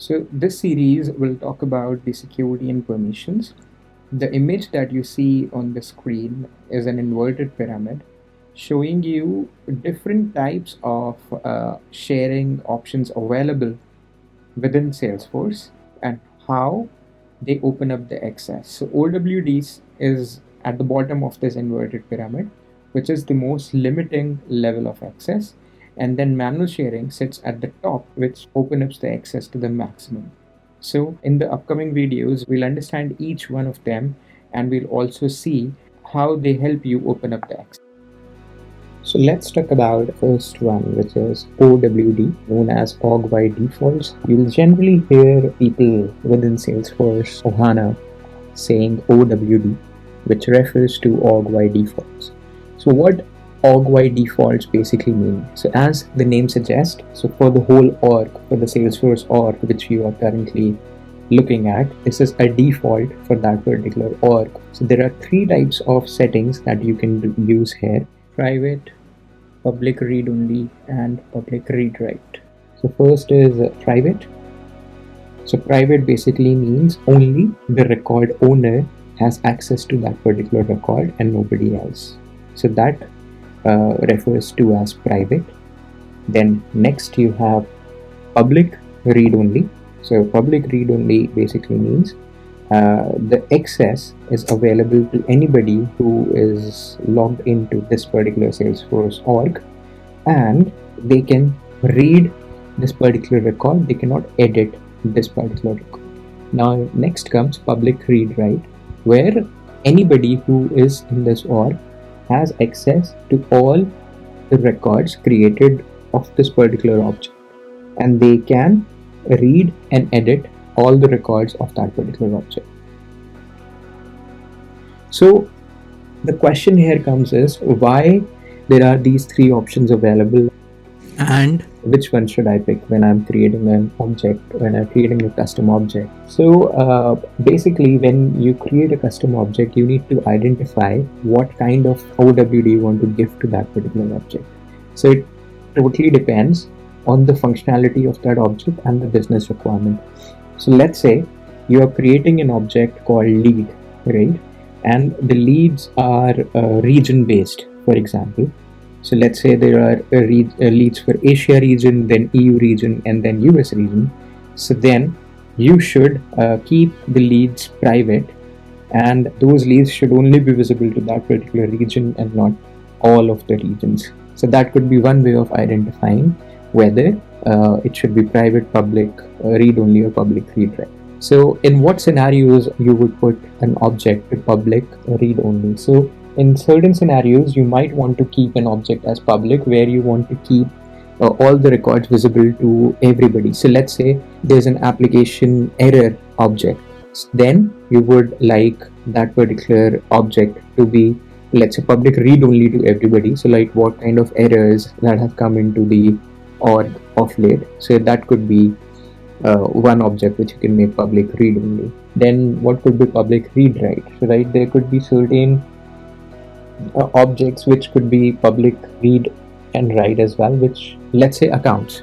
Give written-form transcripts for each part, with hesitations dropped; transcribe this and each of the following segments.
So this series will talk about the security and permissions. The image that you see on the screen is an inverted pyramid showing you different types of sharing options available within Salesforce and how they open up the access. So OWDs is at the bottom of this inverted pyramid, which is the most limiting level of access. And then manual sharing sits at the top, which opens up the access to the maximum. So in the upcoming videos, we'll understand each one of them and we'll also see how they help you open up the access. So let's talk about the first one, which is OWD, known as org wide defaults. You'll generally hear people within Salesforce or HANA saying OWD, which refers to org wide defaults. So what org wide defaults basically mean? So as the name suggests, so for the whole org, for the Salesforce org, which you are currently looking at, this is a default for that particular org. So there are three types of settings that you can use here: private, public read only, and public read write. So first is private. So private basically means only the record owner has access to that particular record and nobody else. So that refers to as private. Then next you have public read only. So public read only basically means the access is available to anybody who is logged into this particular Salesforce org, and they can read this particular record. They cannot edit this particular record. Now next comes public read write, where anybody who is in this org has access to all the records created of this particular object, and they can read and edit all the records of that particular object. So the question here comes is why there are these three options available and which one should I pick when I'm creating an object, when I'm creating a custom object. So basically when you create a custom object, you need to identify what kind of OWD you want to give to that particular object. So it totally depends on the functionality of that object and the business requirement. So let's say you are creating an object called lead, right? And the leads are region based, for example. So let's say there are leads for Asia region, then EU region, and then US region. So then you should keep the leads private, and those leads should only be visible to that particular region and not all of the regions. So that could be one way of identifying whether it should be private, public, read only, or public read write. So in what scenarios you would put an object to public read only? So in certain scenarios, you might want to keep an object as public, where you want to keep all the records visible to everybody. So let's say there's an application error object. Then you would like that particular object to be, let's say, public read only to everybody. So like what kind of errors that have come into the org of late. So that could be one object which you can make public read only. Then what could be public read write? So right, there could be certain objects which could be public read and write as well, which, let's say, accounts.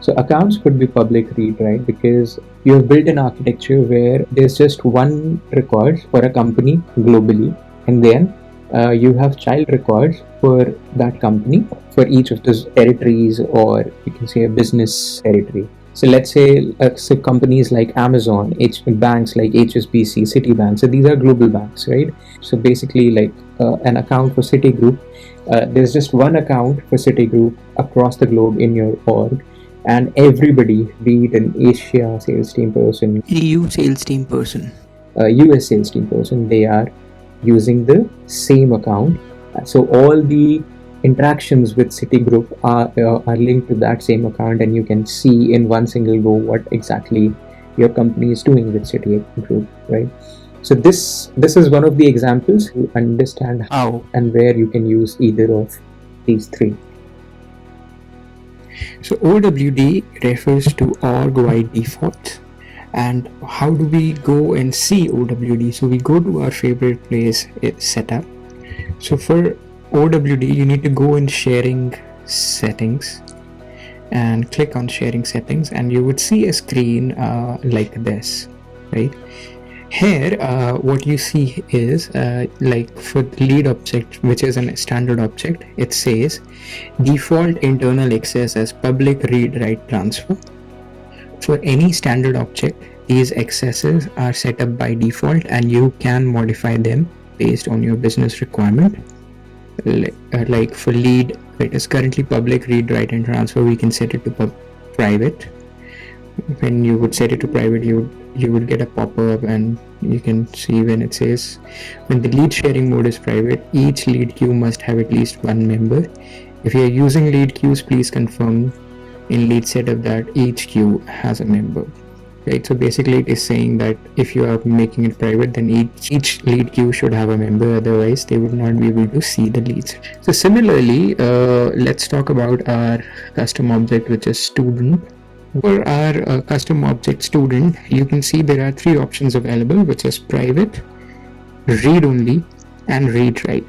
So accounts could be public read write because you have built an architecture where there's just one record for a company globally, and then you have child records for that company for each of those territories, or you can say a business territory. So let's say companies like Amazon, banks like HSBC, Citibank. So these are global banks, right? So basically like an account for Citigroup, there's just one account for Citigroup across the globe in your org, and everybody, be it an Asia sales team person, EU sales team person, US sales team person, they are using the same account. So all the interactions with Citigroup are linked to that same account, and you can see in one single go what exactly your company is doing with Citigroup, right? So this is one of the examples to understand how and where you can use either of these three. So OWD refers to org wide defaults. And how do we go and see OWD? So we go to our favorite place, setup. So for OWD, you need to go in sharing settings, and click on sharing settings, and you would see a screen like this, right? Here what you see is like for the lead object, which is a standard object, it says default internal access as public read write transfer. For any standard object, these accesses are set up by default and you can modify them based on your business requirement. Like for lead, it is currently public read write and transfer. We can set it to private. When you would set it to private, you would get a pop-up, and you can see when it says when the lead sharing mode is private, each lead queue must have at least one member. If you are using lead queues, please confirm in lead setup that each queue has a member, right? So basically it is saying that if you are making it private, then each lead queue should have a member, otherwise they would not be able to see the leads. So similarly, let's talk about our custom object, which is student. For our custom object student, you can see there are three options available, which is private, read only, and read write.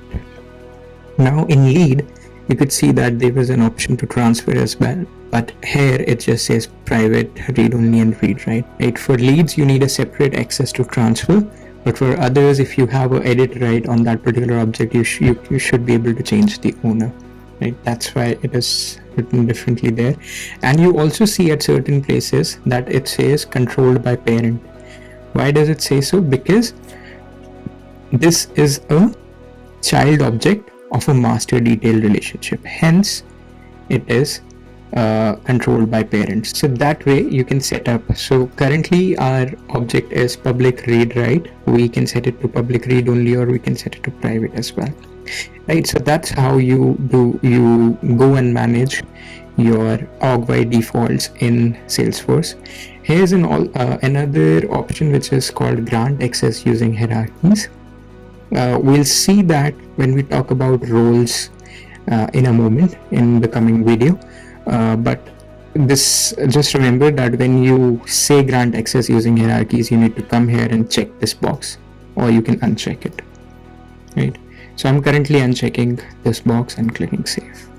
Now in lead, you could see that there was an option to transfer as well, but here it just says private, read only, and read write. Right? For leads, you need a separate access to transfer, but for others, if you have an edit write on that particular object, you should be able to change the owner. Right? That's why it is written differently there. And you also see at certain places that it says controlled by parent. Why does it say so? Because this is a child object of a master detail relationship, hence it is controlled by parents. So that way you can set up. So currently our object is public read write. We can set it to public read only, or we can set it to private as well, right? So that's how you go and manage your org-wide defaults in Salesforce. Here's another option, which is called grant access using hierarchies. We'll see that when we talk about roles in a moment in the coming video, but this, just remember that when you say grant access using hierarchies, you need to come here and check this box, or you can uncheck it, right? So I'm currently unchecking this box and clicking save.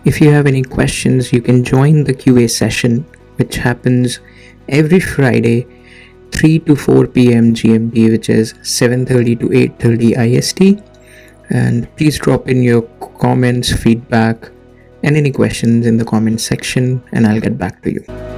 If you have any questions, you can join the QA session, which happens every Friday 3 to 4 p.m. GMT, which is 7:30 to 8:30 IST. And please drop in your comments, feedback, and any questions in the comment section, and I'll get back to you.